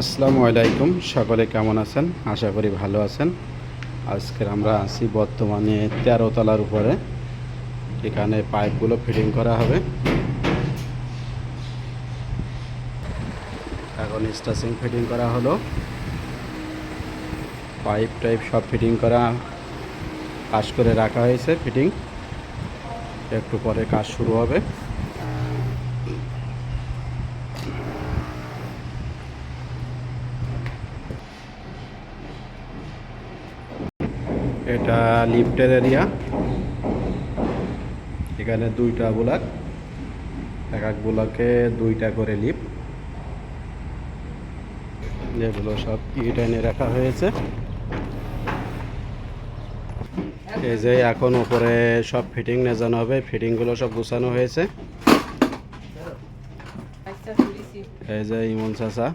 আসসালামু আলাইকুম, সকলে কেমন আছেন? আশা করি ভালো আছেন। আজকের আমরা আছি বর্তমানে 13 তলার উপরে। এখানে পাইপগুলো ফিটিং করা হবে। এখন স্টাচিং ফিটিং করা হলো। পাইপ টাইপ সব ফিটিং করা কাজ করে রাখা হয়েছে। ফিটিং একটু পরে কাজ শুরু হবে। এটা লিফটের এরিয়া। এখানে দুইটা ব্লক, এক এক ব্লকে দুইটা করে লিফট, যেগুলো সব ইট এনে রাখা হয়েছে। এই যে এখন উপরে সব ফিটিং নেজানো হবে। ফিটিংগুলো সব গুছানো হয়েছে। এই যে ইমন চাচা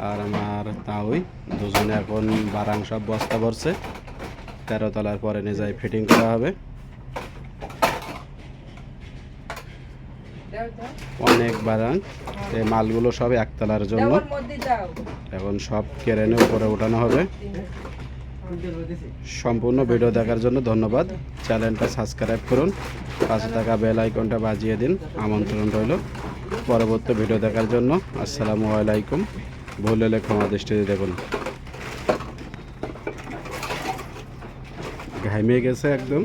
আর আমার তাওই দুজনে এখন বারাং সব বস্তা ভরছে। 13 তলার পরে নিয়ে যায় ফিটিং করা হবে। অনেক বারাং, এই মালগুলো সব একতলার জন্য। এখন সব কেরেনে উপরে ওঠানো হবে। সম্পূর্ণ ভিডিও দেখার জন্য ধন্যবাদ। চ্যানেলটা সাবস্ক্রাইব করুন, পাশে থাকা বেল আইকনটা বাজিয়ে দিন। আমন্ত্রণ রইল পরবর্তী ভিডিও দেখার জন্য। আসসালামু আলাইকুম। ভুল হলে ক্ষমা দৃষ্টিতে দেখুন। ঘামিয়ে গেছে একদম।